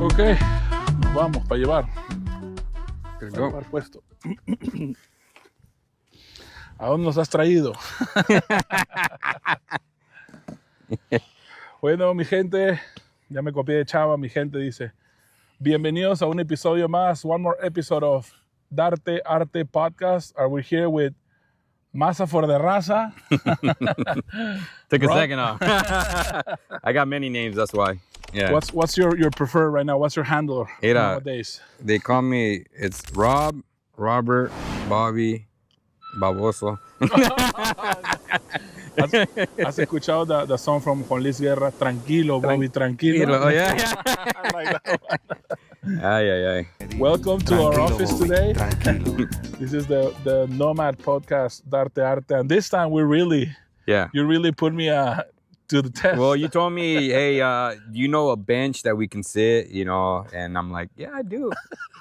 Ok, nos vamos para llevar. Let's Para go. llevar puesto. ¿A dónde nos has traído? Bueno, mi gente, ya me copié de Chava, mi gente dice, bienvenidos a un episodio más, one more episode of Darte Arte Podcast. Are we here with Masa for the Raza? Took a Rob? second off. I got many names, that's why. Yeah. What's your preferred right now? What's your handle nowadays? They call me, it's Rob, Robert, Bobby, Baboso. ¿Has escuchado the song from Juan Luis Guerra? Tranquilo, Bobby, tranquilo. Oh, yeah. I like that one. Ay. Welcome to our office today. This is the Nomad Podcast, Darte Arte. And this time you really put me to the test. Well, you told me, hey, you know a bench that we can sit, and I'm like, yeah, I do.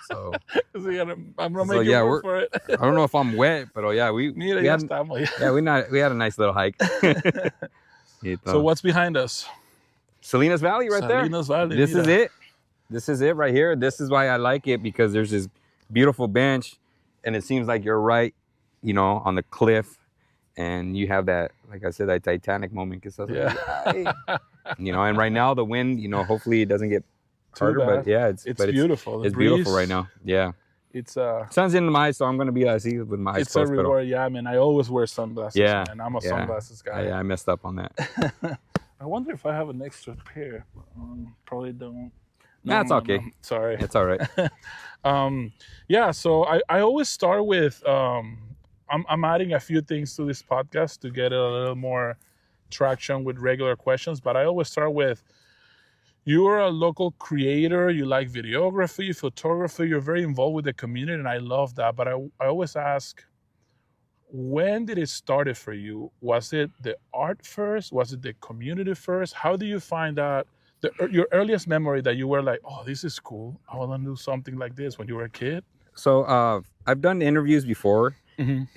So I'm gonna make you work for it. I don't know if I'm wet, but we had a nice little hike. So what's behind us? Salinas Valley right there. Salinas Valley. This is it. This is it right here. This is why I like it, because there's this beautiful bench and it seems like you're right, on the cliff, and you have that, like I said, that Titanic moment. And right now the wind, hopefully it doesn't get harder, but yeah, it's beautiful. It's beautiful right now. Yeah. It's sun's in my eyes, so I'm gonna be with my eyes closed. It's a reward. Yeah, I mean, I always wear sunglasses. Yeah, and I'm a sunglasses guy. Yeah, I messed up on that. I wonder if I have an extra pair. Probably don't. That's okay. No. Sorry. It's all right. So I always start with I'm adding a few things to this podcast to get a little more traction with regular questions, but I always start with, you're a local creator, you like videography, photography, you're very involved with the community, and I love that. But I always ask, when did it start for you? Was it the art first? Was it the community first? How do you find out your earliest memory that you were like, oh, this is cool, I want to do something like this, when you were a kid? So I've done interviews before, and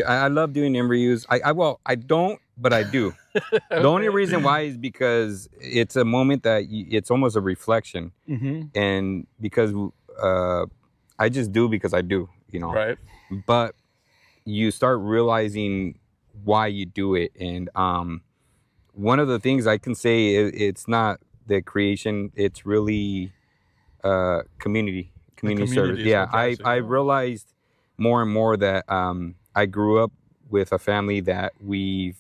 I love doing interviews. I don't, but I do. Okay. The only reason why is because it's a moment that it's almost a reflection, and because I just do because I do, Right. But you start realizing why you do it, and one of the things I can say is it's not the creation; it's really community service. Yeah, I realized more and more that I grew up with a family that we've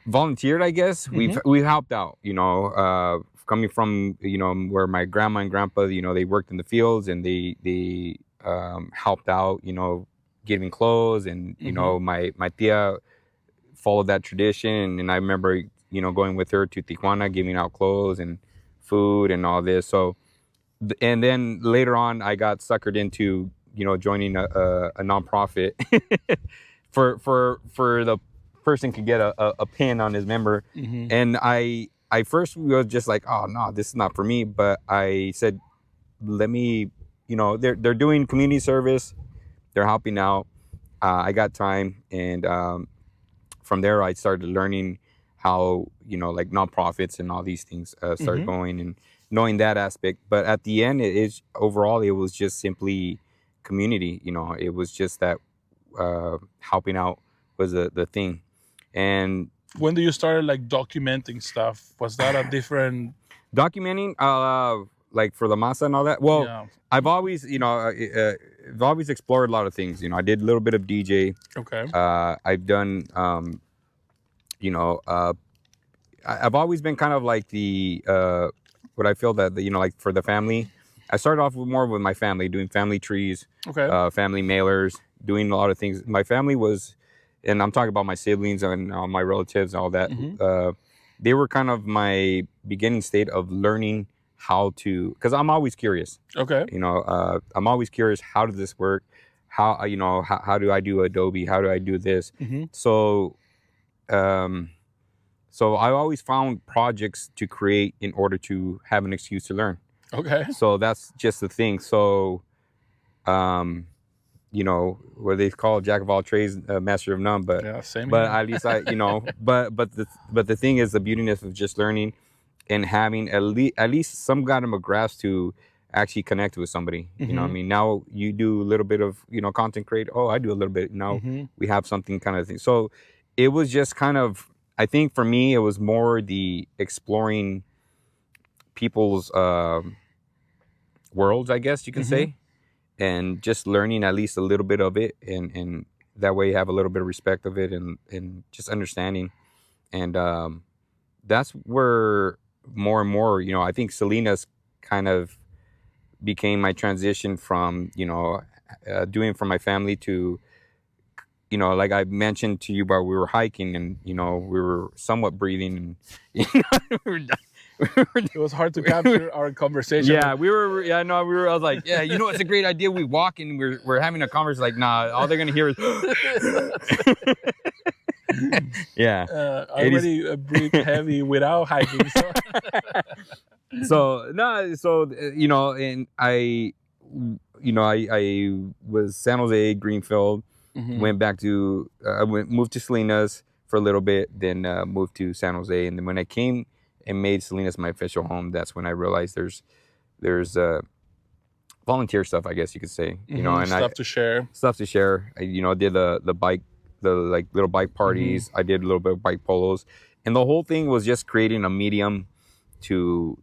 volunteered, I guess. We've helped out, coming from, where my grandma and grandpa, they worked in the fields, and they helped out, giving clothes, and, my tia followed that tradition. And I remember, going with her to Tijuana, giving out clothes and food and all this. So, and then later on, I got suckered into, joining a nonprofit for the person could get a pin on his member. And I first was just like, oh no, this is not for me. But I said, let me, they're doing community service, they're helping out. I got time, and from there I started learning how, like nonprofits and all these things start going, and knowing that aspect. But at the end, it was just simply community. It was just that helping out was the thing. And when do you start like documenting stuff? Was that a different documenting, like for the Masa and all that? Well, yeah. I've always, I've always explored a lot of things. I did a little bit of DJ. Okay. I've done, I've always been kind of like the what I feel that like for the family. I started off more with my family, doing family trees, family mailers, doing a lot of things. My family was, and I'm talking about my siblings and my relatives and all that. They were kind of my beginning state of learning how to, because I'm always curious. Okay. I'm always curious, how does this work? How do I do Adobe? How do I do this? So I always found projects to create in order to have an excuse to learn. Okay. So that's just the thing. So, what they call jack of all trades, master of none. But yeah, same. But at least but the thing is, the beautiness of just learning. and having at least some kind of a grasp to actually connect with somebody. You know what I mean? Now you do a little bit of, content create. Oh, I do a little bit. Now we have something kind of thing. So it was just kind of, I think for me, it was more the exploring people's worlds, I guess you can say, and just learning at least a little bit of it. And that way you have a little bit of respect of it and just understanding. And that's where more and more, I think Salinas kind of became my transition from, doing for my family to, like I mentioned to you about we were hiking and, we were somewhat breathing and, it was hard to capture our conversation. Yeah, I was like, yeah, it's a great idea. We walk and we're having a conversation. Like, nah, all they're going to hear is, yeah. I already breathe heavy without hiking. And I was San Jose, Greenfield, went back to, moved to Salinas for a little bit, then moved to San Jose. And then when I came and made Salinas my official home, that's when I realized there's volunteer stuff, I guess you could say, and stuff to share. I, did the bike, like little bike parties. I did a little bit of bike polos, and the whole thing was just creating a medium to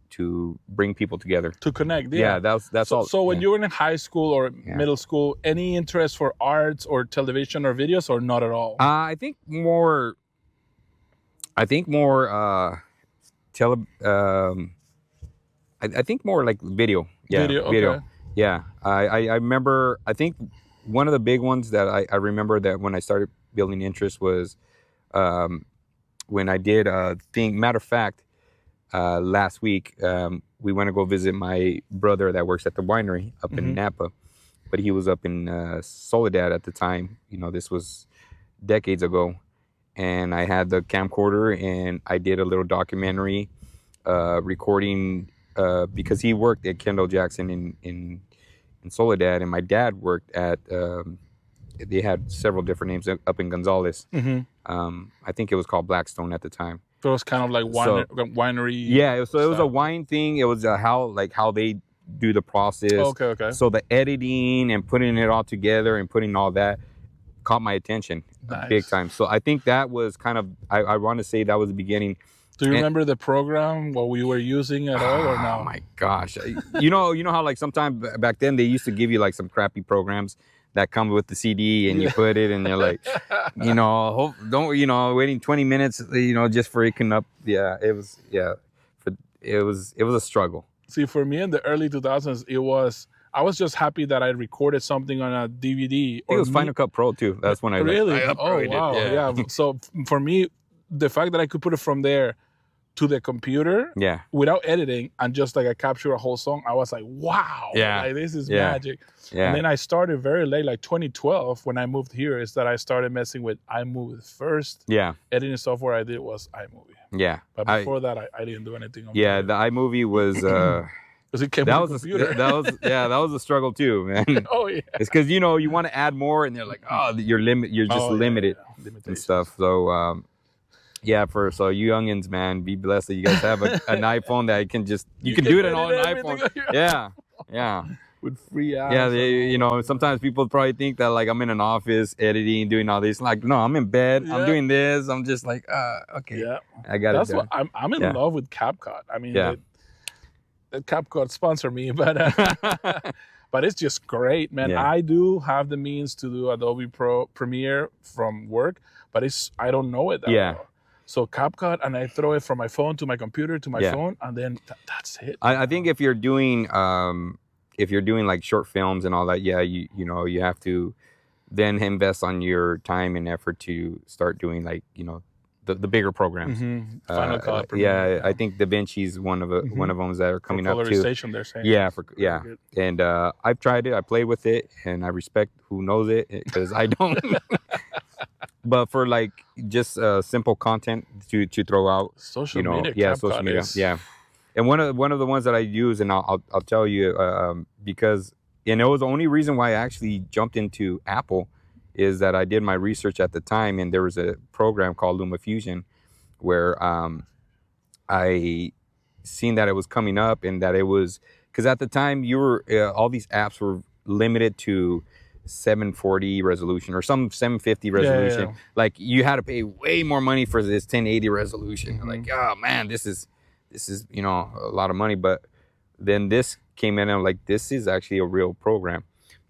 bring people together, to connect. Yeah, that's all. So when you were in high school or middle school, any interest for arts or television or videos, or not at all? I think more I think more like video. Yeah, video. Okay. Yeah, I remember. I think one of the big ones that I remember that when I started building interest was when I did a thing. Matter of fact, last week we went to go visit my brother that works at the winery up in Napa, but he was up in Soledad at the time. This was decades ago, and I had the camcorder and I did a little documentary recording because he worked at Kendall Jackson in Soledad, and my dad worked at they had several different names up in Gonzales. I think it was called Blackstone at the time. So it was kind of like winery. Yeah, it was a wine thing. It was how they do the process. Okay. So the editing and putting it all together and putting all that caught my attention big time. So I think that was kind of, I want to say that was the beginning. Do you remember the program, what we were using at all, or no? Oh my gosh. You know how like sometimes back then they used to give you like some crappy programs that come with the CD and you put it and you're like, waiting 20 minutes, just for it up. Yeah, it was a struggle. See, for me in the early 2000s, I was just happy that I recorded something on a DVD. It was Final Cut Pro too. That's when I really. I oh wow, yeah. So for me, the fact that I could put it from there to the computer, without editing, and just like I capture a whole song, I was like, wow, like, this is magic. Yeah. And then I started very late, like 2012, when I moved here, is that I started messing with iMovie first. Yeah. Editing software I did was iMovie. Yeah. But before that, I didn't do anything on the iMovie was because it came with the computer. That was a struggle too, man. Oh yeah. It's because you want to add more, and they're like, you're just limited and stuff. So so you youngins, man, be blessed that you guys have an iPhone that you can do it on an iPhone. Yeah. With free apps. Yeah, sometimes people probably think that like I'm in an office editing, doing all this. Like, no, I'm in bed. I'm doing this. I'm just like, okay. Yeah. I got it. That's what I'm in love with CapCut. I mean, the CapCut sponsor me, but but it's just great, man. Yeah. I do have the means to do Adobe Premiere from work, but I don't know it that well. So CapCut, and I throw it from my phone to my computer to my phone, and then that's it. I think if you're doing like short films and all that, you have to then invest on your time and effort to start doing like the bigger programs. Final Cut. Premiere, I think DaVinci is one of them that are coming up too. Colorization, they're saying. And I've tried it. I played with it, and I respect who knows it because I don't. But for like just simple content to throw out, social media, social media, And one of the ones that I use, and I'll tell you because it was the only reason why I actually jumped into Apple is that I did my research at the time, and there was a program called LumaFusion where I seeing that it was coming up and that it was, because at the time you were all these apps were limited to 740 resolution or some 750 resolution. Yeah. Like you had to pay way more money for this 1080 resolution. Mm-hmm. Like, oh man, this is a lot of money. But then this came in and I'm like, this is actually a real program.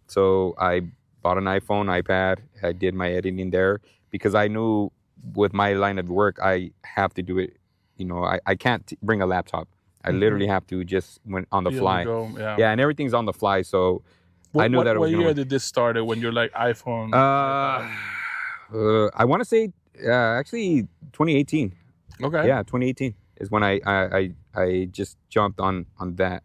So I bought an iPhone, iPad. I did my editing there because I knew with my line of work, I have to do it. I can't bring a laptop. I literally have to just when on the fly. Yeah, and everything's on the fly. So I knew that it was. What year did this start? When you're like iPhone? I want to say actually 2018. Okay. Yeah, 2018 is when I just jumped on that.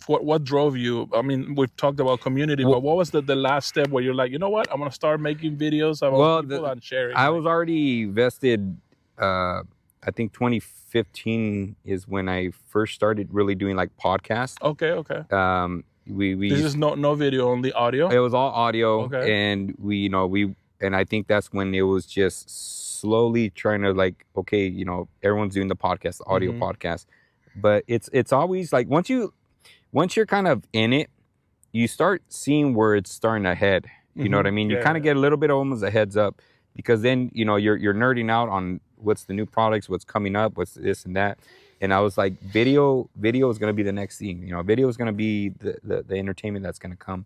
What drove you? I mean, we've talked about community, but what was the last step where you're like, you know what, I'm gonna start making videos about people and sharing? I was already vested. I think 2015 is when I first started really doing like podcasts. Okay. This is no video, only audio. It was all audio, okay. And and I think that's when it was just slowly trying to like, okay, everyone's doing the podcast, audio podcast, but it's always like once you're kind of in it, you start seeing where it's starting to head. You know what I mean? You kind of get a little bit of almost a heads up because then you're nerding out on what's the new products, what's coming up, what's this and that. And I was like, video is going to be the next thing. Video is going to be the entertainment that's going to come.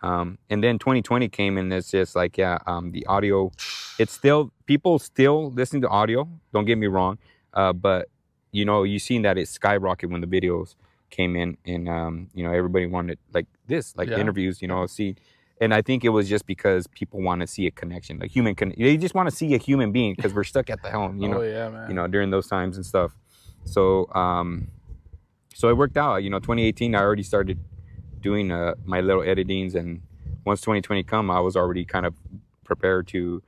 And then 2020 came and it's just like, the audio, it's still, people still listening to audio. Don't get me wrong. But you seen that it skyrocketed when the videos came in and, everybody wanted like this, like interviews, see. And I think it was just because people want to see a connection, like they just want to see a human being because we're stuck at the helm, man. During those times and stuff. So, so it worked out, 2018, I already started doing, my little editings, and once 2020 come, I was already kind of prepared to,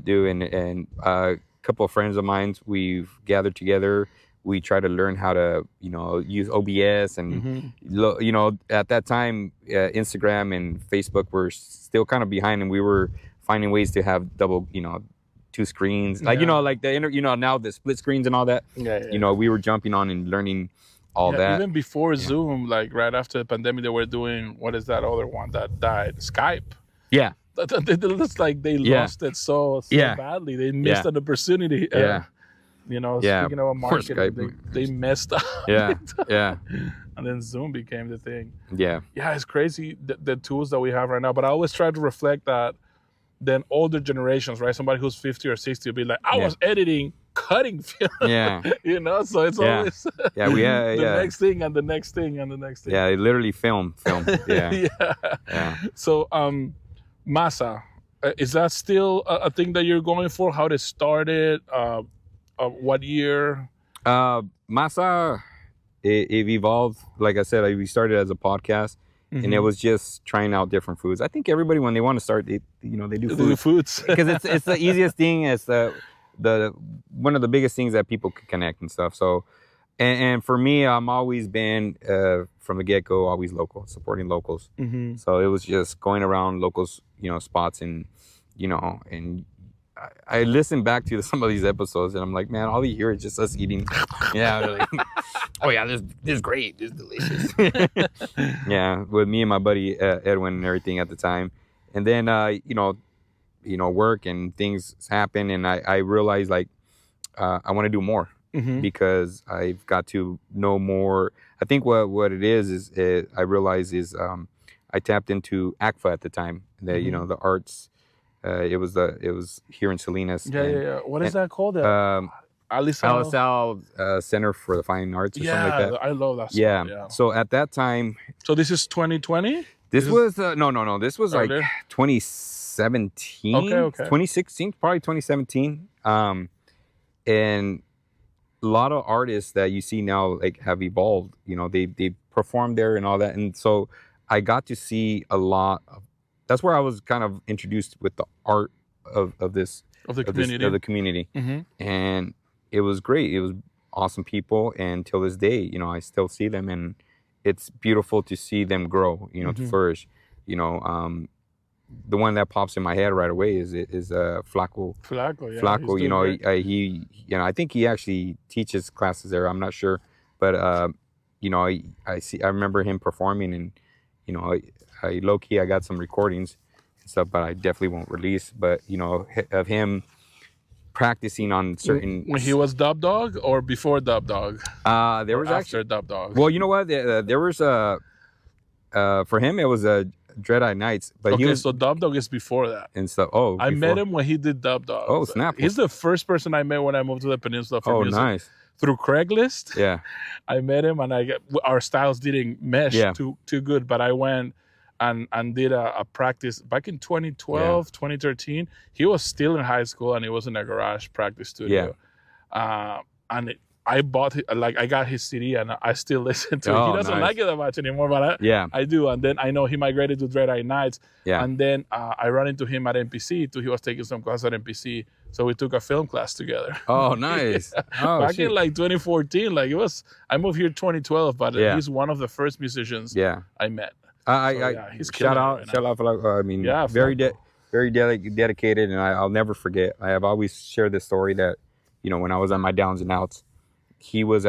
do, and a couple of friends of mine, we've gathered together. We try to learn how to, use OBS and, at that time, Instagram and Facebook were still kind of behind, and we were finding ways to have double, 2 screens, like, like now the split screens and all that. We were jumping on and learning all that. Even before Zoom, like right after the pandemic, they were doing, what is that other one that died? Skype. Yeah. It's like they lost it so badly. They missed an opportunity. Speaking of marketing, they messed up. Yeah. And then Zoom became the thing. Yeah, it's crazy the tools that we have right now. But I always try to reflect that then older generations, right? Somebody who's 50 or 60 will be like, I was editing cutting film. Yeah. So it's always the next thing and the next thing and the next thing. Yeah, literally film. Yeah. So Masa, is that still a thing that you're going for? How to start it? What year? Masa, it evolved. Like I said, we started as a podcast, and it was just trying out different foods. I think everybody, when they want to start, they do foods because it's the easiest thing. It's the one of the biggest things that people can connect and stuff. So, and for me, I'm always been from the get go, always local, supporting locals. So it was just going around locals, spots, and and I listen back to some of these episodes, and I'm like, man, all you hear is just us eating. Like, oh yeah, this is great, this is delicious. With me and my buddy Edwin and everything at the time, and then work and things happen, and I realized like I want to do more because I've got to know more. I think what it is I realized is I tapped into ACFA at the time, the arts. It was here in Salinas. What is that called? Alisal Center for the Fine Arts or something like that. I love that stuff. Yeah. So at that time. So this is 2020? This was no. This was like 2017. Okay. 2016, probably 2017. And a lot of artists that you see now like have evolved. They performed there and all that, and so I got to see a lot of. That's where I was kind of introduced with the art of the community, and it was great. It was awesome people, and till this day, I still see them, and it's beautiful to see them grow, to flourish. the one that pops in my head right away is Flaco. Flaco, yeah. Flaco, he I think he actually teaches classes there. I'm not sure, but I remember him performing, and I low key I got some recordings and stuff, but I definitely won't release. But of him practicing on certain. When he was Dub Dog or before Dub Dog? There was after actually Dub Dog. Well, you know what? There was for him it was a Dread Eye Nights, but okay, so Dub Dog is before that. And stuff. Oh, I met him when he did Dub Dog. Oh, snap! He's the first person I met when I moved to the peninsula for music. Nice. Through Craigslist. Yeah. I met him, and our styles didn't mesh too good, but I went and did a practice back in 2012, 2013. He was still in high school, and he was in a garage practice studio. Yeah. I bought it, I got his CD, and I still listen to it. He doesn't like it that much anymore, but I do. And then I know he migrated to Dread Eye Nights. Yeah. And then I ran into him at MPC too. He was taking some class at MPC, so we took a film class together. Oh, nice. Back in 2014, I moved here 2012, but he's one of the first musicians I met. He's shout out. I mean, very dedicated, and I'll never forget. I have always shared this story that, when I was on my downs and outs, I was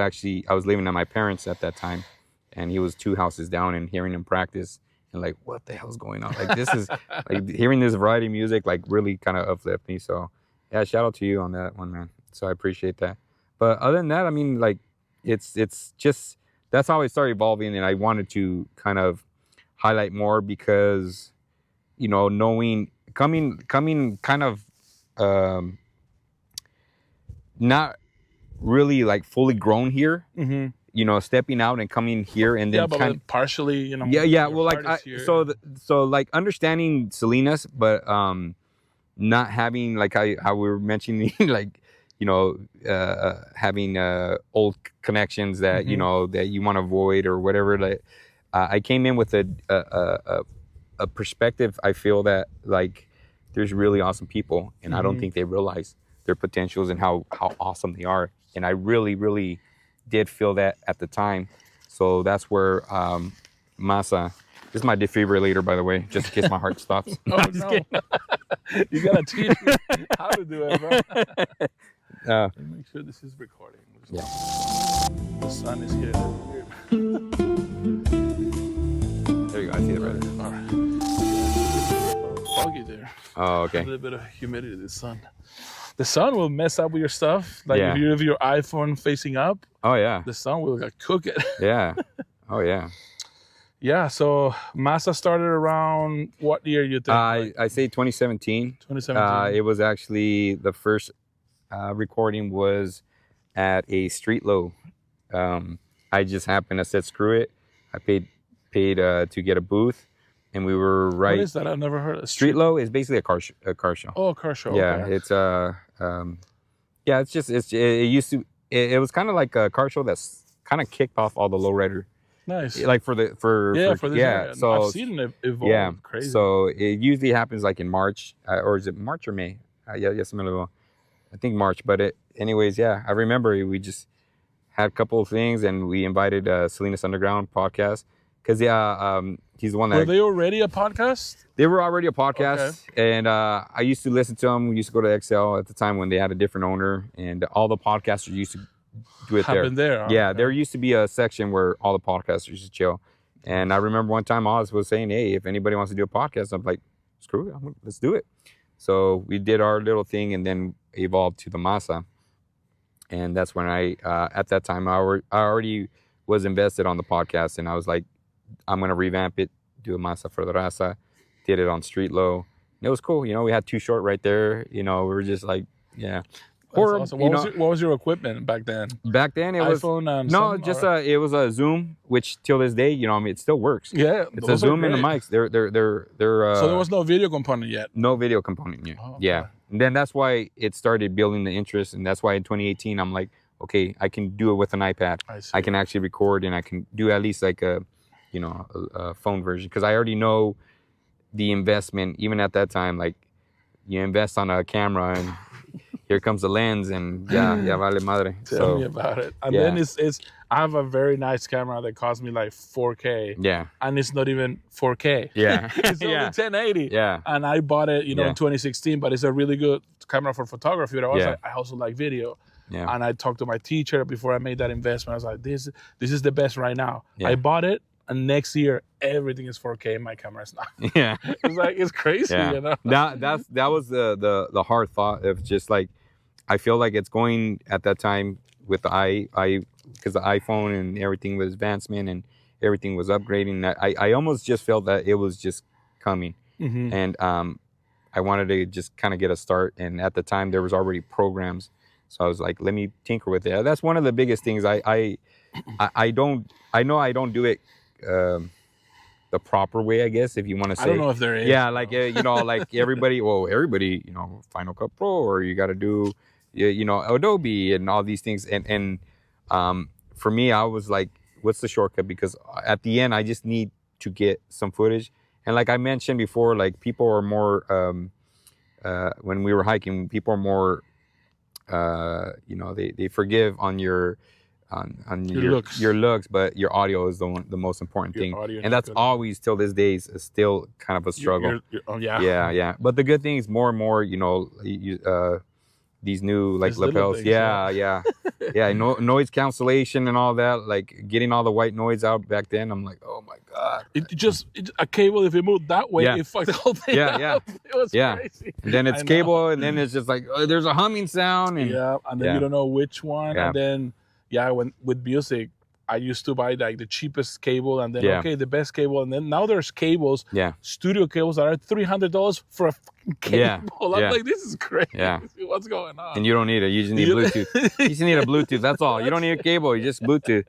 living at my parents at that time, and he was 2 houses down, and hearing him practice and like, what the hell's going on? Like, this is like hearing this variety of music, like really kind of uplift me. So yeah, shout out to you on that one, man. So I appreciate that. But other than that, I mean, like it's just, that's how it started evolving. And I wanted to kind of highlight more because, coming kind of, not really like fully grown here, stepping out and coming here and then but partially, well, like so like understanding Salinas, but not having like how we were mentioning like having old connections that that you want to avoid or whatever. Like I came in with a perspective. I feel that like there's really awesome people, and I don't think they realize their potentials and how awesome they are. And I really, really did feel that at the time. So that's where Masa, this is my defibrillator, by the way, just in case my heart stops. Oh, no. You got to teach me how to do it, bro. Let me make sure this is recording. Yeah. The sun is here. There you go. I see it right there. All right. Foggy there. Oh, okay. A little bit of humidity, the sun. The sun will mess up with your stuff. Like if you have your iPhone facing up. Oh yeah. The sun will cook it. Yeah. Oh yeah. Yeah. So Masa started around what year you think? I say 2017. 2017. It was actually the first recording was at a street low. I just happened to said screw it. I paid to get a booth. And we were right. What is that? I've never heard of Street Low is basically a car show. Oh, a car show. Yeah, okay. It's it used to. It was kind of like a car show that's kind of kicked off all the lowrider. Nice. Like for this area. So I've seen it evolve. Yeah, crazy. So it usually happens like in March, or is it March or May? I think March. But anyways, yeah, I remember we just had a couple of things, and we invited Salinas Underground podcast. Because he's the one that... Were they already a podcast? They were already a podcast. Okay. And I used to listen to them. We used to go to XL at the time when they had a different owner. And all the podcasters used to do it there. Yeah, okay. There used to be a section where all the podcasters used to chill. And I remember one time Oz was saying, hey, if anybody wants to do a podcast, I'm like, screw it, let's do it. So we did our little thing and then evolved to the Masa. And that's when at that time, I already was invested on the podcast. And I was like, I'm going to revamp it, do a Masa for the Raza. Did it on Street Low. And it was cool. We had Too Short right there. We were just like, yeah. Or, awesome. What was your equipment back then? Back then, it was... iPhone and it was a Zoom, which till this day, it still works. Yeah. It's a Zoom and the mics. They're so there was no video component yet? No video component yet. Oh, okay. Yeah. And then that's why it started building the interest. And that's why in 2018, I'm like, okay, I can do it with an iPad. I can actually record and I can do at least like a phone version, because I already know the investment. Even at that time, like you invest on a camera and you here comes the lens, and ya vale madre. Tell me about it. And then it's I have a very nice camera that cost me like 4K. Yeah. And it's not even 4K. Yeah. It's only 1080. Yeah. And I bought it, in 2016, but it's a really good camera for photography. But I also like video. Yeah. And I talked to my teacher before I made that investment. I was like, this is the best right now. Yeah. I bought it, and next year everything is 4K. My camera's not. Yeah. It's like, it's crazy, That was the hard thought of just like, I feel like it's going at that time with the because the iPhone and everything was advancement and everything was upgrading. I almost just felt that it was just coming. Mm-hmm. And I wanted to just kind of get a start. And at the time there was already programs. So I was like, let me tinker with it. That's one of the biggest things. I know I don't do it the proper way, I guess, if you want to say. I don't know if there is. Yeah, like like everybody, Final Cut Pro, or you got to do, Adobe and all these things. And for me, I was like, what's the shortcut? Because at the end, I just need to get some footage. And like I mentioned before, like people are more when we were hiking, people are more. They forgive on your looks, but your audio is the most important thing, and that's always till this day is still kind of a struggle. Yeah. But the good thing is more and more, these new like lapels, noise cancellation and all that, like getting all the white noise out. Back then, I'm like, oh my god, it's a cable. If it moved that way, it fucked the whole thing up. It was crazy. And then it's cable, and then it's just like there's a humming sound, and then you don't know which one. And then when with music, I used to buy like the cheapest cable, and then the best cable, and then now there's cables, studio cables that are $300 for a fucking cable. I'm like, this is crazy. What's going on? And you don't need it. You just need Bluetooth. You just need a Bluetooth. That's all. You don't need a cable. You just Bluetooth.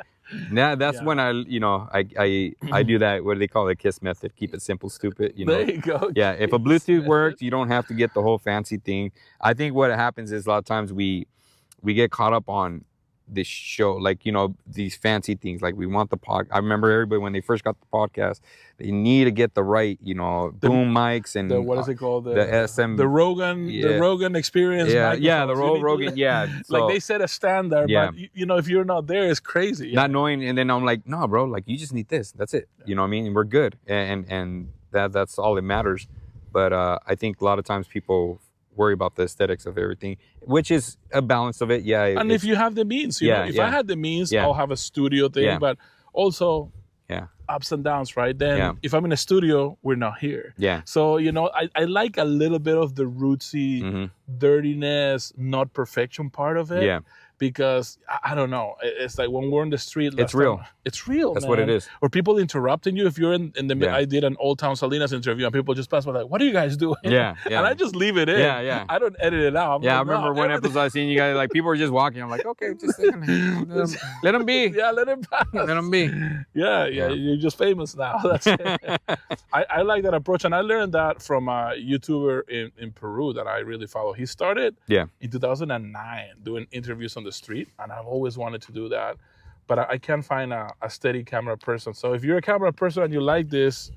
That's when I do that. What do they call it? Kiss method. Keep it simple, stupid. There you go. Yeah. If a Bluetooth works, you don't have to get the whole fancy thing. I think what happens is a lot of times we get caught up on this show, like, these fancy things. Like we want the pod. I remember everybody when they first got the podcast, they need to get the right, boom mics and what is it called? The SM, the Rogan experience. The Rogan. So, like they set a standard, but if you're not there, it's crazy. Not knowing, and then I'm like, no, bro, like you just need this. That's it. You know what I mean? And we're good, and that's all that matters. But I think a lot of times people worry about the aesthetics of everything, which is a balance of it. And if you have the means, if I had the means, I'll have a studio thing, but also ups and downs, right? Then if I'm in a studio, we're not here. So, I like a little bit of the rootsy dirtiness, not perfection part of it. Because I don't know, it's like when we're in the street, it's real. It's real. That's man. what it is. Or people interrupting you. If you're in the, I did an Old Town Salinas interview, and people just pass by like, "What are you guys doing?" And I just leave it in. I don't edit it out. I remember one episode I seen you guys, like people were just walking. I'm like, okay, just let them be. Let them pass. Let them be. Yeah. You're just famous now. That's it. I like that approach, and I learned that from a YouTuber in Peru that I really follow. He started in 2009 doing interviews on the street, and I've always wanted to do that, but I can't find a steady camera person. So if you're a camera person and you like this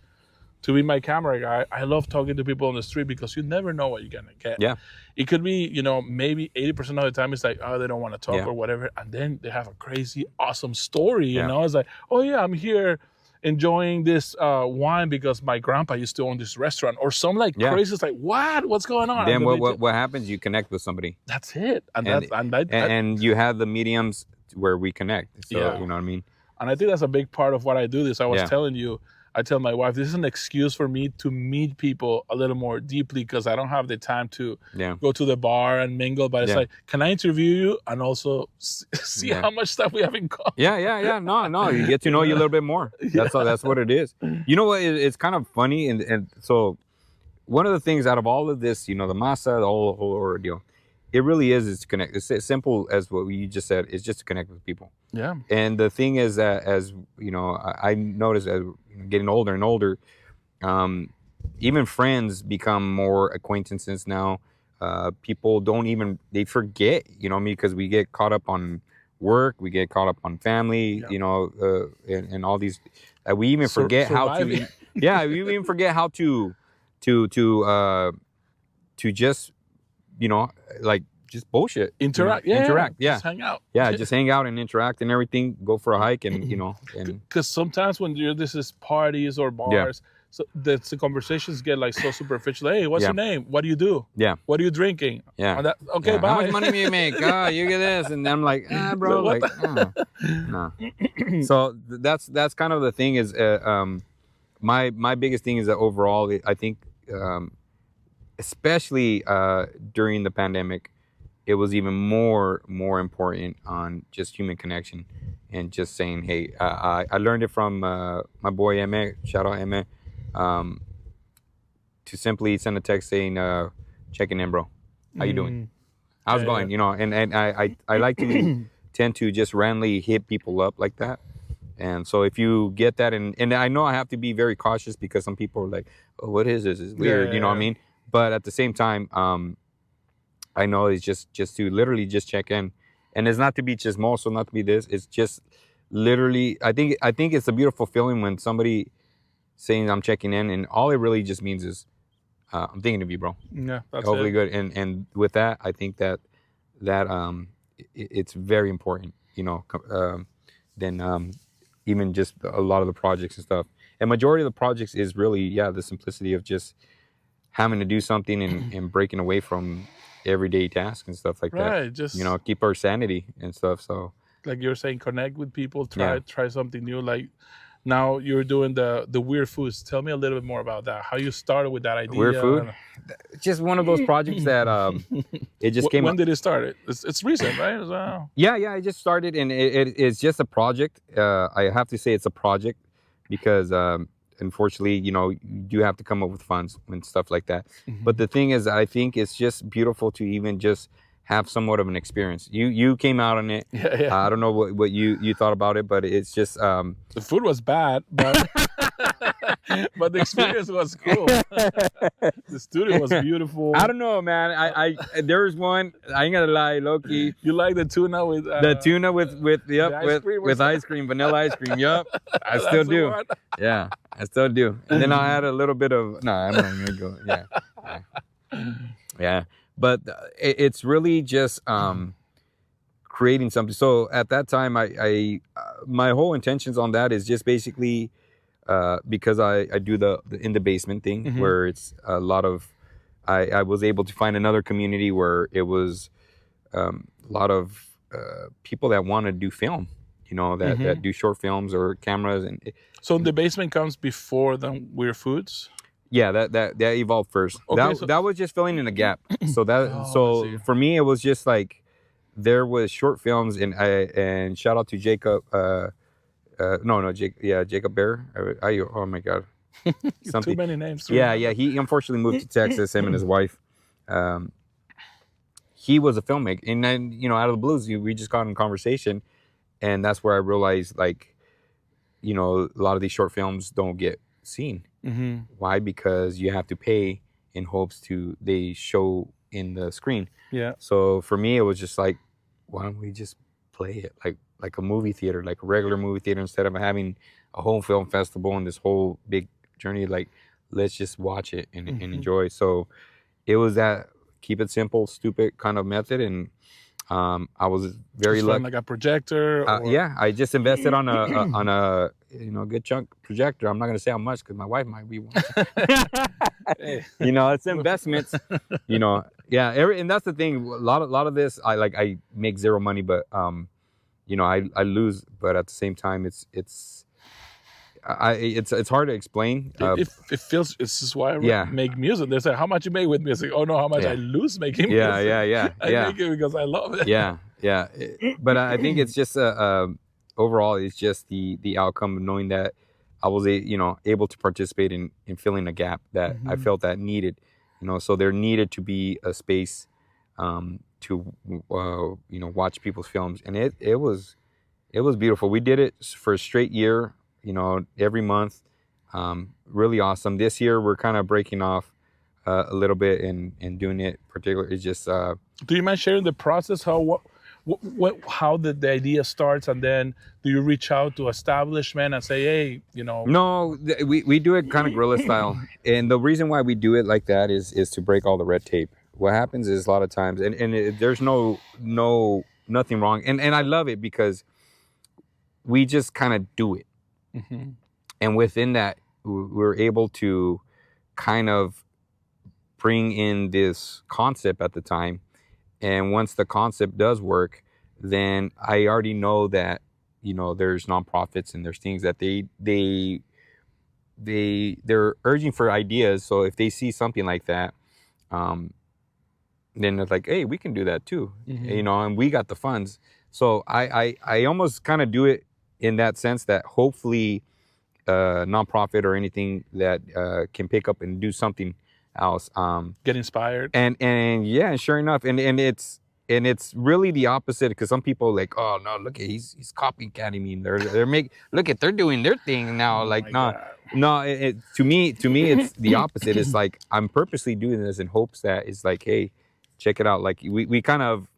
to be my camera guy, I love talking to people on the street because you never know what you're gonna get. It could be, maybe 80% of the time it's like, oh, they don't want to talk or whatever, and then they have a crazy awesome story. It's like, oh yeah, I'm here enjoying this wine because my grandpa used to own this restaurant, or some crazy. It's like, what's going on? Then what happens? You connect with somebody. That's it, and you have the mediums where we connect. So you know what I mean. And I think that's a big part of what I do. I was telling you, I tell my wife, this is an excuse for me to meet people a little more deeply because I don't have the time to go to the bar and mingle. But it's like, can I interview you and also see how much stuff we have in common? No, you get to know you a little bit more. That's what it is. You know what? It's kind of funny, and so one of the things out of all of this, the Masa, the whole ordeal, it really is to connect. It's as simple as what you just said. It's just to connect with people. And the thing is that, as I noticed as getting older and older, even friends become more acquaintances now. People they forget, because we get caught up on work, we get caught up on family, and all these. We even forget how to. We even forget how to just, like just bullshit. Interact, just hang out. Yeah, just hang out and interact and everything. Go for a hike and and because sometimes when this is parties or bars, so the conversations get like so superficial. Hey, what's your name? What do you do? Yeah. What are you drinking? Yeah. Okay, bye. How much money do you make? Oh, you get this, and I'm like, bro, like, no. So that's kind of the thing is, my biggest thing is that overall, I think, especially during the pandemic, it was even more important on just human connection and just saying, hey, I learned it from my boy Emme, shout out Emme, to simply send a text saying, checking in, bro. How you doing? How's it going? And I like to tend to just randomly hit people up like that. And so if you get that, and I know I have to be very cautious because some people are like, oh, what is this? It's weird, you know what I mean? But at the same time, I know it's just to literally just check in. And it's not to be chismoso, not to be this. It's just literally, I think it's a beautiful feeling when somebody saying I'm checking in, and all it really just means is, I'm thinking of you, bro. Yeah, that's hopefully good. And with that, I think that it's very important, than even just a lot of the projects and stuff. And majority of the projects is really, the simplicity of just having to do something and breaking away from everyday tasks and stuff like that. Right, just keep our sanity and stuff. So like you're saying, connect with people, try something new. Like now you're doing the weird foods. Tell me a little bit more about that. How you started with that idea? Weird food? Just one of those projects that it just came. When did it start? It's recent, right? So... Yeah. I just started, and it's just a project. I have to say it's a project because unfortunately, you do have to come up with funds and stuff like that. Mm-hmm. But the thing is, I think it's just beautiful to even just have somewhat of an experience. You came out on it. Yeah. I don't know what you thought about it, but it's just the food was bad, but but the experience was cool. The studio was beautiful. I don't know, man. I there was one. I ain't gonna lie, Loki. You like the tuna with with ice cream, vanilla ice cream. Yup, I still do. Yeah, I still do. And then I had a little bit of I'm not gonna go. Yeah. But it's really just creating something. So at that time, I my whole intentions on that is just basically because I do the in the basement thing, mm-hmm. where it's a lot of I was able to find another community where it was a lot of people that want to do film, that that do short films or cameras. And so the basement comes before the Weird Foods. Yeah, that evolved first. Okay, that was just filling in a gap. So for me, it was just like there was short films, and shout out to Jacob. Jacob Bear. Oh my God, too many names. Yeah. He unfortunately moved to Texas. Him and his wife. He was a filmmaker, and then out of the blues, we just got in conversation, and that's where I realized a lot of these short films don't get seen. Mm-hmm. Why? Because you have to pay in hopes they show in the screen. Yeah. So for me, it was just like, why don't we just play it like a movie theater, like a regular movie theater, instead of having a whole film festival and this whole big journey? Like, let's just watch it and enjoy. So it was that keep it simple, stupid kind of method, and I was very lucky. Like a projector. I just invested on a good chunk projector. I'm not gonna say how much because my wife might be one. It's investments. And that's the thing. A lot of this, I make zero money, but I lose. But at the same time, it's hard to explain. It feels. It's just why I make music. They say, how much you make with music? Oh no, how much I lose making music. Yeah. I make it because I love it. Yeah. But I think it's just overall, it's just the outcome of knowing that I was able to participate in filling a gap that I felt that needed. So there needed to be a space to watch people's films, and it was beautiful. We did it for a straight year. Every month, really awesome. This year, we're kind of breaking off a little bit and doing it particularly. It's just. Do you mind sharing the process? How the idea starts, and then do you reach out to establishment and say, hey, No, we do it kind of guerrilla style, and the reason why we do it like that is to break all the red tape. what happens is a lot of times, and there's nothing wrong, and I love it because we just kind of do it, and within that, we're able to kind of bring in this concept at the time, and once the concept does work, then I already know that there's nonprofits and there's things that they're urging for ideas. So if they see something like that, then it's like, hey, we can do that too, and we got the funds. So I almost kind of do it in that sense that hopefully nonprofit or anything that can pick up and do something else, get inspired, and yeah, sure enough, and it's really the opposite, because some people like, oh no, look at he's copycatting me, they're doing their thing now. Like no, to me it's the opposite. It's like I'm purposely doing this in hopes that it's like, hey, check it out. Like we kind of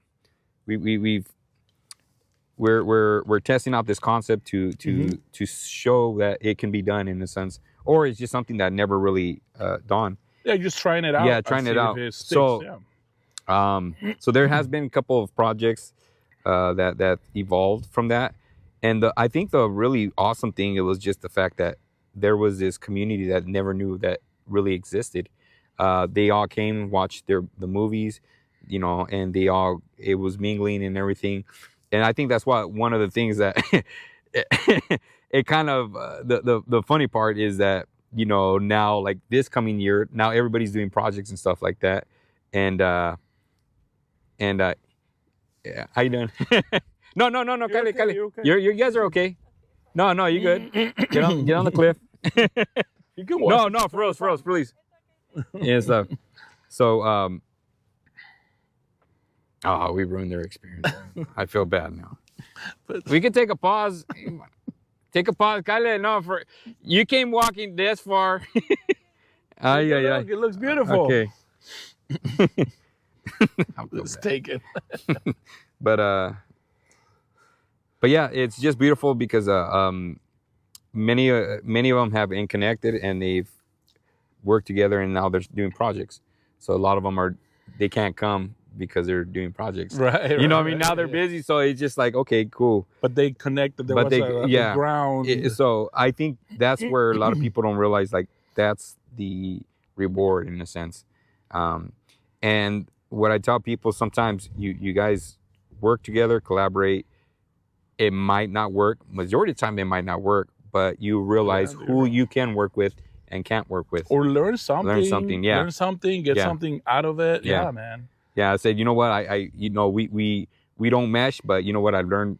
we're testing out this concept to show that it can be done in a sense, or it's just something that never really dawned. Yeah, just trying it out. Yeah, trying it out. So so there has been a couple of projects that evolved from that, and I think the really awesome thing, it was just the fact that there was this community that never knew that really existed. They all came and watched the movies, and it was mingling and everything. And I think that's one of the things that it kind of the funny part is that now, like this coming year, now everybody's doing projects and stuff like that, and yeah, how you doing? No, You're Kallpa. you're okay. You guys are okay. No, you good. Get on the cliff. You can watch. No, for us, please. Yeah, stuff. So we ruined their experience. I feel bad now. But we can take a pause. Take a pause, Kallpa. No, you came walking this far. Yeah. It looks beautiful. Okay. Let's take it. But yeah, it's just beautiful because many of them have been connected and they've worked together, and now they're doing projects. So a lot of them they can't come because they're doing projects. Right. What I mean? Now they're busy, so it's just like, okay, cool. But they connected. There was a ground. So I think that's where a lot of people don't realize, like, that's the reward in a sense. And what I tell people, sometimes you guys work together, collaborate. It might not work. Majority of the time, it might not work, but you realize who you can work with and can't work with. Or learn something. Yeah. Learn something, get something out of it. Yeah, man. Yeah, I said, you know what, we don't mesh, but you know what, I learned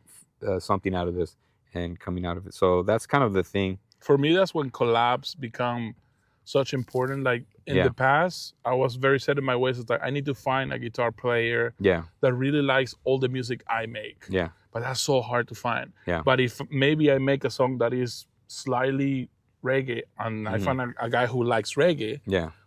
something out of this and coming out of it. So that's kind of the thing. For me, that's when collabs become such important. Like in the past, I was very set in my ways. It's like, I need to find a guitar player that really likes all the music I make. Yeah. But that's so hard to find. Yeah. But if maybe I make a song that is slightly reggae, and I find a guy who likes reggae,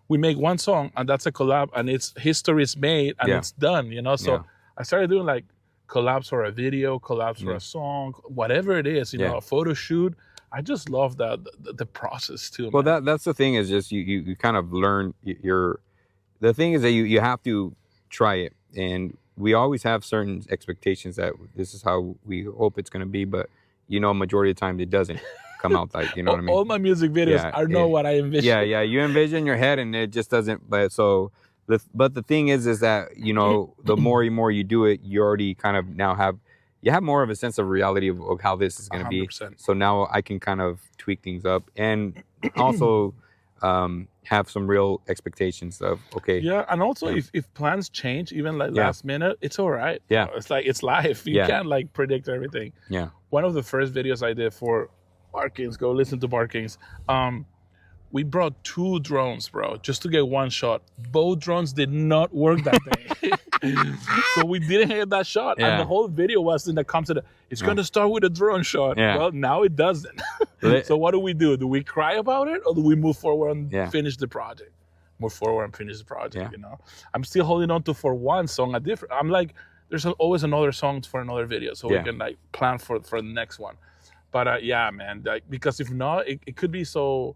we make one song, and that's a collab, and history is made, and it's done, So I started doing like collabs for a video, collabs for a song, whatever it is, a photo shoot. I just love the process too. Well, that's the thing, is just you kind of learn the thing is that you have to try it, and we always have certain expectations that this is how we hope it's going to be, but majority of the time it doesn't come out like, what I mean? All my music videos are not what I envision. Yeah, you envision in your head, and it just doesn't. But the thing is that the more you do it, you already kind of now have more of a sense of reality of how this is going to be. So now I can kind of tweak things up, and also have some real expectations of, okay. Yeah, and also if plans change, even like last minute, it's all right. Yeah. It's like, it's life. You can't like predict everything. Yeah. One of the first videos I did for Barkings, go listen to Barkings. We brought 2 drones, bro, just to get one shot. Both drones did not work that day. So we didn't get that shot. Yeah. And the whole video was in the concept, it's going to start with a drone shot. Yeah. Well, now it doesn't. So what do? Do we cry about it, or do we move forward and finish the project? Move forward and finish the project, I'm still holding on to, for one song, I'm like, there's always another song for another video, so we can like plan for the next one. But man, like, because if not, it could be so,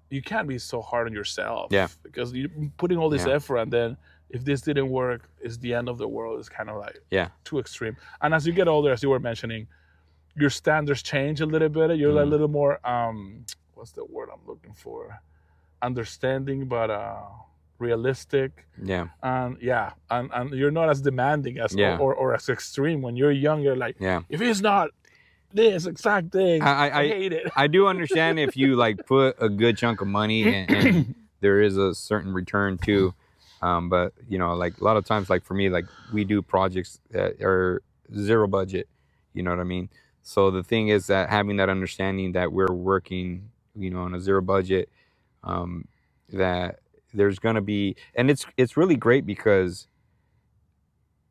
you can't be so hard on yourself. Yeah. Because you're putting all this effort, and then if this didn't work, it's the end of the world. It's kind of like Yeah. too extreme. And as you get older, as you were mentioning, your standards change a little bit. You're a little more what's the word I'm looking for? Understanding, but realistic. Yeah. And and you're not as demanding as or as extreme. When you're young, you're like, if it's not this exact thing, I hate it. I do understand if you like put a good chunk of money and there is a certain return too. But you know, like a lot of times, like for me, like we do projects that are zero budget. You know what I mean? So the thing is that having that understanding that we're working, you know, on a zero budget, that there's gonna be, and it's really great because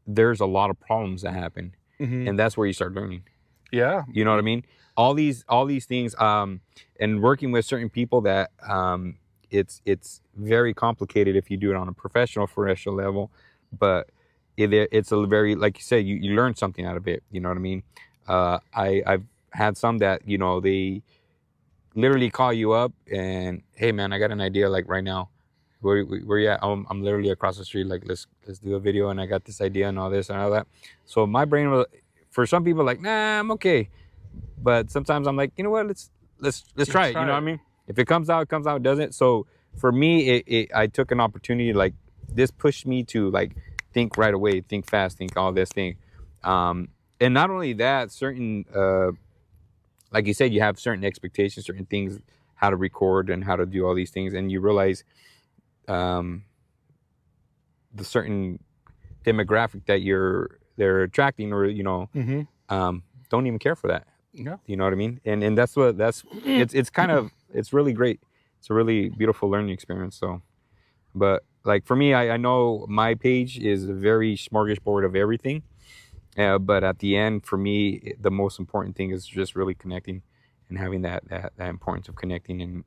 there's a lot of problems that happen, and that's where you start learning. Yeah. You know what I mean? All these things, and working with certain people that, it's very complicated if you do it on a professional level, but it's a very, like you said, you learn something out of it. You know what I mean? I've had some that, you know, they literally call you up and, hey man, I got an idea like right now. Where you at? I'm literally across the street. Like let's do a video, and I got this idea and all this and all that. So my brain was, for some people, like, nah, I'm okay. But sometimes I'm like, you know what? Let's try it. You know what I mean? If it comes out, it comes out. It doesn't. So for me, I took an opportunity, like this pushed me to like think right away, think fast, think all this thing. And not only that, certain, like you said, you have certain expectations, certain things, how to record and how to do all these things, and you realize the certain demographic that they're attracting, or you know, don't even care for that. Yeah. You know what I mean? And it's kind of, it's really great. It's a really beautiful learning experience. So, but like for me, I know my page is a very smorgasbord of everything. But at the end, for me, the most important thing is just really connecting and having that importance of connecting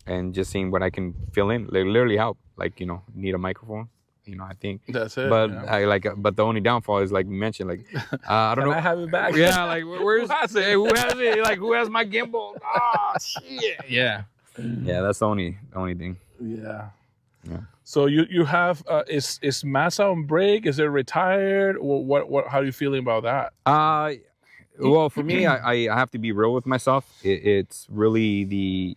and just seeing what I can fill in, like, literally help. Like, you know, need a microphone. You know, I think that's it. But but the only downfall is, like you mentioned, like I don't know. I have it back. Yeah, like where's who has it? Hey, who has it? Like who has my gimbal? Oh shit. Yeah. Yeah, that's the only thing. Yeah. Yeah. So you have is Masa on break? Is it retired? What how are you feeling about that? Well, for me, I have to be real with myself. It's really the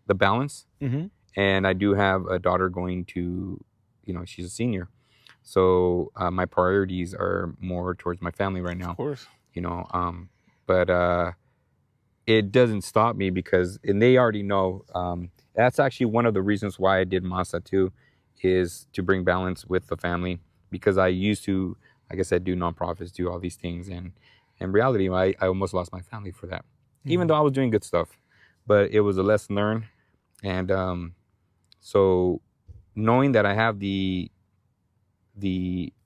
balance. And I do have a daughter going to, you know, she's a senior. So my priorities are more towards my family right now. Of course. You know, but it doesn't stop me because, and they already know, that's actually one of the reasons why I did Masa too, is to bring balance with the family, because I used to, like I said, do nonprofits, do all these things. And in reality, I almost lost my family for that, even though I was doing good stuff, but it was a lesson learned. And so knowing that I have the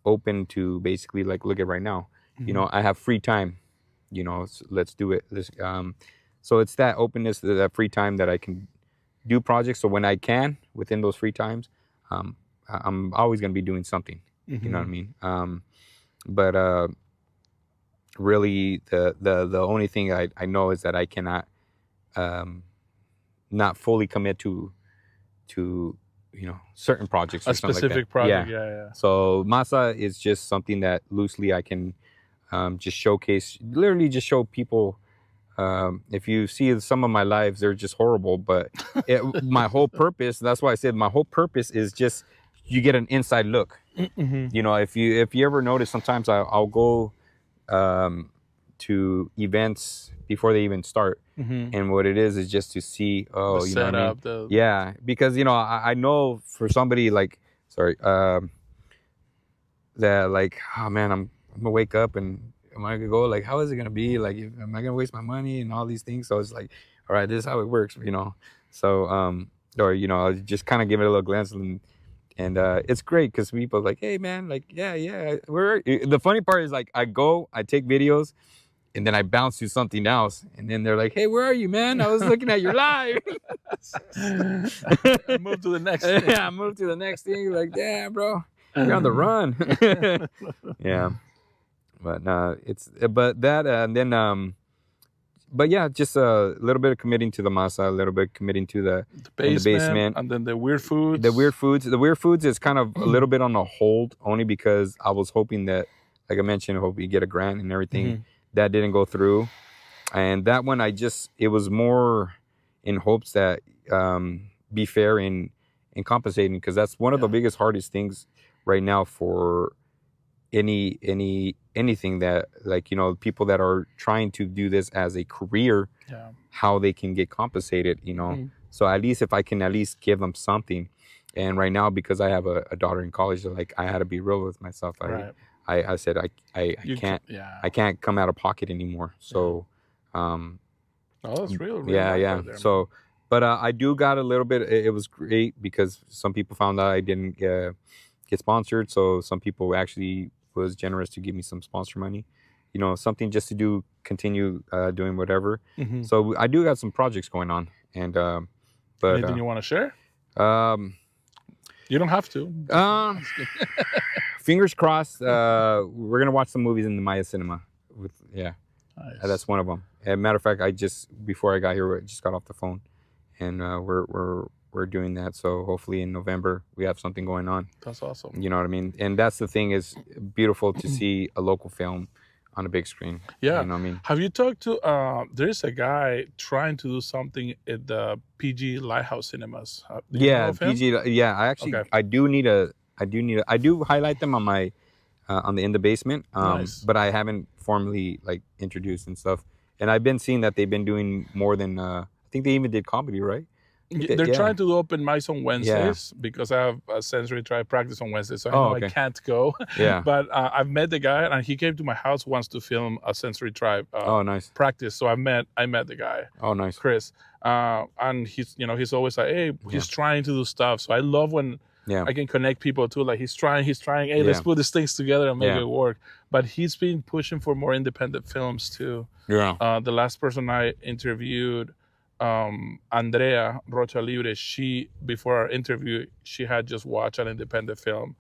open to basically, like, look at right now, you know, I have free time, you know, so let's do it. So it's that openness, that free time that I can do projects. So when I can, within those free times, I'm always going to be doing something, you know what I mean? But really the only thing I know is that I cannot, not fully commit to, you know, certain projects or a something specific like that. project. Yeah. So Masa is just something that loosely I can just showcase, literally just show people. If you see some of my lives, they're just horrible, but my whole purpose, that's why I said my whole purpose is just, you get an inside look. You know, if you ever notice, sometimes I'll go to events before they even start, and what it is just to see, The you know what I mean? setup, Yeah, because, you know, I know for somebody like, that like, oh man, I'm gonna wake up and am I gonna go, like, how is it gonna be, like, am I gonna waste my money and all these things? So it's like, all right, this is how it works, you know. So or, you know, I'll just kind of give it a little glance, and it's great because people are like, hey man, like, yeah, the funny part is, like, I take videos and then I bounce to something else, and then they're like, hey, where are you, man? I was looking at your live. Move to the next thing. Yeah, move to the next thing. Like, damn, bro, you're on the run. Yeah. But that, and then but yeah, just a little bit of committing to the Masa, a little bit committing to the basement, and then the weird foods. The weird foods is kind of a little bit on a hold, only because I was hoping that, like I mentioned, hope you get a grant and everything. That didn't go through, and that one it was more in hopes that be fair in compensating, because that's one of the biggest hardest things right now for anything that, like, you know, people that are trying to do this as a career, how they can get compensated, you know. So at least if I can at least give them something. And right now, because I have a daughter in college, like, I had to be real with myself. I said I can't come out of pocket anymore. So that's real. Yeah. There, so but I do got a little bit. It was great because some people found out I didn't get sponsored, so some people actually was generous to give me some sponsor money, you know, something just to continue doing whatever. So I do got some projects going on, and but anything you want to share? You don't have to. Fingers crossed. We're gonna watch some movies in the Maya Cinema. Nice. That's one of them. As a matter of fact, before I got here, I just got off the phone, and we're doing that. So hopefully in November we have something going on. That's awesome. You know what I mean? And that's the thing, is beautiful to see a local film on a big screen. Yeah. You know what I mean? Have you talked to there's a guy trying to do something at the PG Lighthouse Cinemas. PG. Yeah, I do highlight them on my on the In the Basement. Nice. But I haven't formally, like, introduced and stuff. And I've been seeing that they've been doing more than I think they even did comedy, right? They're trying to do open mics on Wednesdays because I have a sensory tribe practice on Wednesdays, so I know I can't go. But I've met the guy, and he came to my house once to film a sensory tribe nice. practice. So I met the guy. Oh, nice. Chris. And he's always like, hey, he's trying to do stuff. So I love when I can connect people too. Like, he's trying. Hey, let's put these things together and make it work. But he's been pushing for more independent films too. Yeah. The last person I interviewed, Andrea Rocha Libre, before our interview, she had just watched an independent film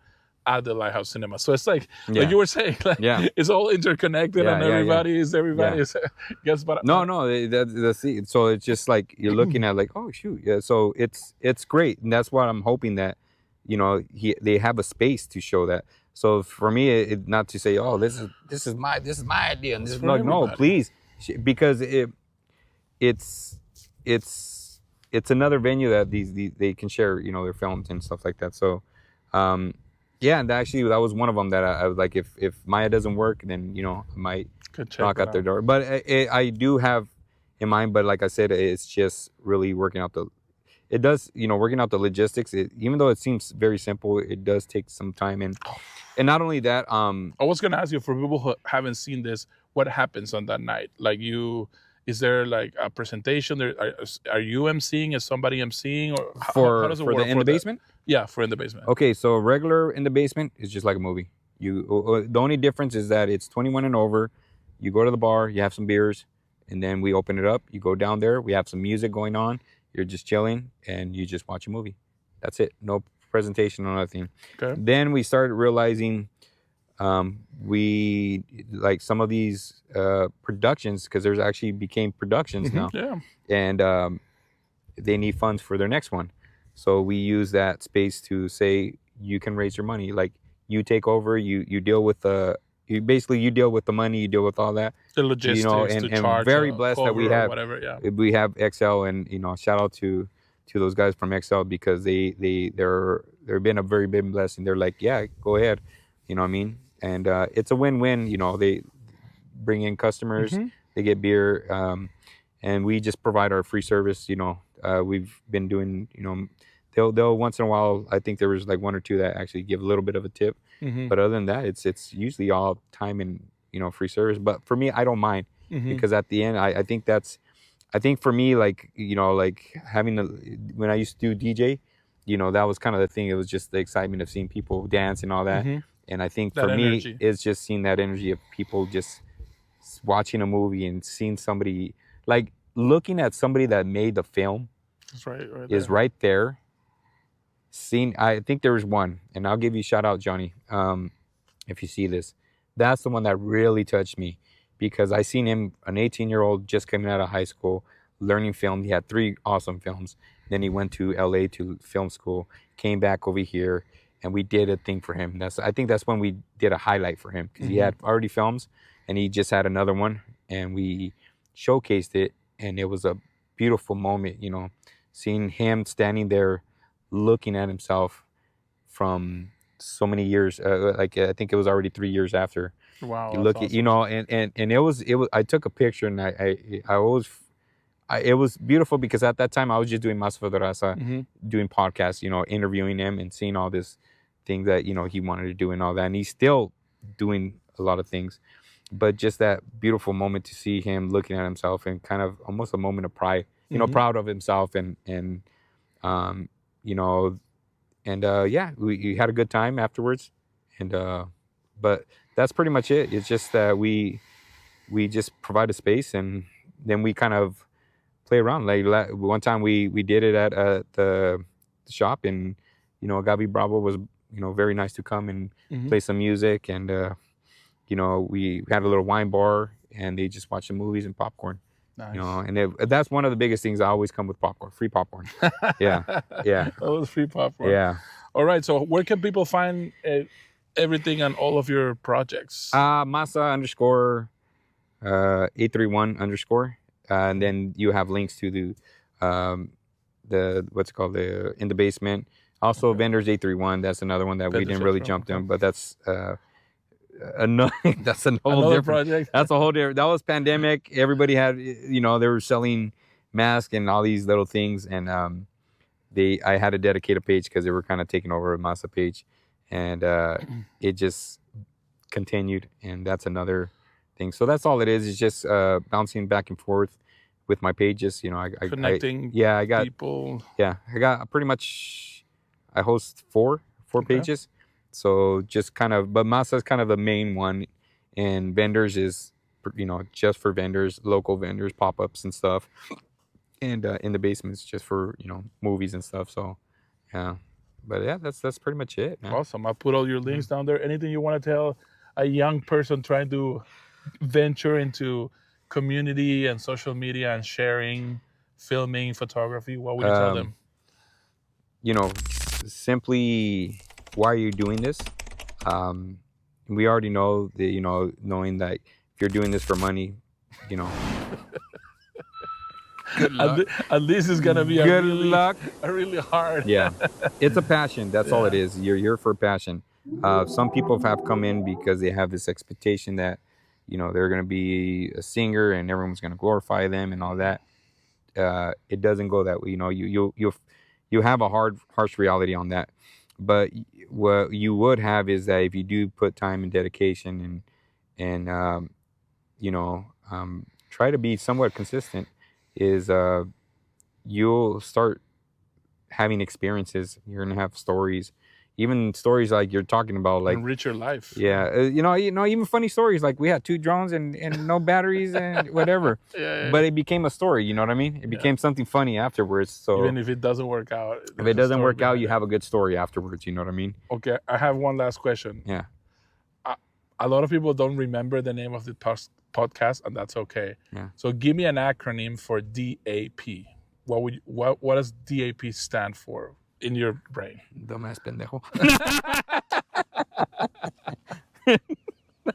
at the Lighthouse Cinema. So it's like you were saying, like, it's all interconnected, and everybody gets. But that's it. So it's just like you're looking at, like, oh shoot, So it's great, and that's what I'm hoping, that, you know, they have a space to show that. So for me, not to say, oh, this is my idea, and this is like, no, please, because it's another venue that they can share, you know, their films and stuff like that. So and actually that was one of them that I was like, if Maya doesn't work, then, you know, I might knock at their door. But I do have in mind, but like I said, it's just really working out the logistics. Even though it seems very simple, it does take some time, and not only that, I was gonna ask you, for people who haven't seen this, what happens on that night? Like, is there like a presentation? Are you emceeing? Is somebody emceeing? Or how does it work? For the In the Basement? Yeah, for In the Basement. Okay, so regular In the Basement is just like a movie. The only difference is that it's 21 and over. You go to the bar, you have some beers, and then we open it up. You go down there, we have some music going on. You're just chilling, and you just watch a movie. That's it. No presentation or nothing. Okay. Then we started realizing we like some of these productions, because there's actually became productions now. Yeah. And they need funds for their next one. So we use that space to say, you can raise your money. Like, you take over, you deal with the deal with the money, you deal with all that. The logistics, you know, and very blessed that we have we have XL, and, you know, shout out to those guys from XL, because they've been a very big blessing. They're like, yeah, go ahead, you know what I mean? And it's a win-win. You know, they bring in customers, they get beer, and we just provide our free service. You know, we've been doing, you know, they'll once in a while, I think there was like one or two that actually give a little bit of a tip, but other than that, it's usually all time and, you know, free service. But for me, I don't mind, because at the end, I think for me, like, you know, like when I used to do DJ, you know, that was kind of the thing. It was just the excitement of seeing people dance and all that. And I think for me, it's just seeing that energy of people just watching a movie and seeing somebody, like, looking at somebody that made the film. That's right is right there. I think there was one, and I'll give you a shout out, Johnny, if you see this. That's the one that really touched me. because I seen him, an 18-year-old just coming out of high school, learning film. He had 3 awesome films. Then he went to LA to film school, came back over here, and we did a thing for him. I think that's when we did a highlight for him, because he had already films and he just had another one, and we showcased it, and it was a beautiful moment, you know, seeing him standing there looking at himself from so many years, I think it was already 3 years after. Wow. You look awesome. at, you know, and it was, I took a picture, and it was beautiful, because at that time I was just doing Masa, doing podcasts, you know, interviewing him and seeing all this thing that, you know, he wanted to do and all that. And he's still doing a lot of things, but just that beautiful moment to see him looking at himself, and kind of almost a moment of pride, you know, proud of himself, and you know, and yeah, we had a good time afterwards. And but that's pretty much it. It's just that we just provide a space, and then we kind of play around. Like one time we did it at the shop, and you know, Gabi Bravo was, you know, very nice to come and play some music, and you know, we had a little wine bar, and they just watched the movies and popcorn. Nice. You know, and that's one of the biggest things. I always come with popcorn, free popcorn. Yeah. That was free popcorn. Yeah. All right. So where can people find everything on all of your projects? Masa _ 831 _ and then you have links to the what's it called, the In the Basement. Also, Vendors 831. That's another one that we didn't really jump in, but that's another. That's a whole different project. That's a whole different. That was pandemic. Everybody had, you know, they were selling masks and all these little things, and I had to dedicate a page, because they were kind of taking over a Masa page, and it just continued, and that's another thing. So that's all it is. It's just bouncing back and forth with my pages. You know, connecting. I got people. Yeah, I got pretty much. I host four pages, so just kind of. But Masa is kind of the main one, and Vendors is, you know, just for vendors, local vendors, pop-ups and stuff, and In the Basement's just for, you know, movies and stuff. So yeah, but yeah, that's pretty much it, man. Awesome. I'll put all your links down there. Anything you want to tell a young person trying to venture into community and social media and sharing, filming, photography, what would you tell them? You know, simply, why are you doing this? We already know that, you know, knowing that if you're doing this for money, you know, good luck. At least it's gonna be good luck. A really hard. Yeah, it's a passion. That's all it is. You're here for passion. Some people have come in because they have this expectation that, you know, they're going to be a singer and everyone's going to glorify them and all that. It doesn't go that way. You know, you have a harsh reality on that. But what you would have is that if you do put time and dedication and you know, try to be somewhat consistent, is you'll start having experiences. You're going to have stories. Even stories like you're talking about, like enrich your life. Yeah, you know, even funny stories like we had 2 drones and no batteries and whatever. Yeah. But it became a story. You know what I mean? It became something funny afterwards. So even if it doesn't work out, if it doesn't work out, you have a good story afterwards. You know what I mean? Okay, I have one last question. Yeah. A lot of people don't remember the name of the podcast, and that's okay. Yeah. So give me an acronym for D.A.P. What does D.A.P. stand for in your brain? Dumbass pendejo.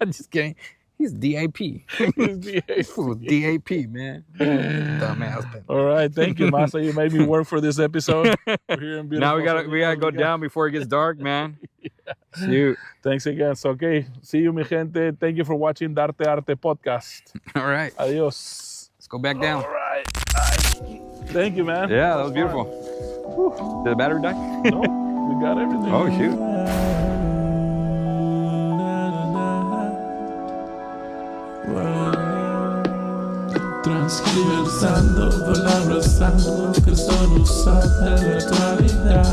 I'm just kidding. He's D.A.P. He's D.A.P. D.A.P. man. Dumbass pendejo. All right, thank you, Masa. You made me work for this episode. We're here in now we gotta go down before it gets dark, man. Yeah. Shoot. Thanks again. So, okay, see you, mi gente. Thank you for watching Darte Arte Podcast. All right. Adios. Let's go back down. All right. Thank you, man. Yeah, that was beautiful. Whew. Did the battery die? No, we got everything. Oh, shoot. Transgiversando, volando, que son usadas en la actualidad.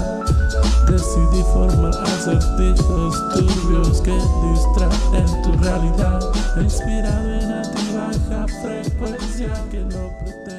Decidí formar acertijos turbios que distraen tu realidad. Inspirado en alta y baja frecuencia que no pretende.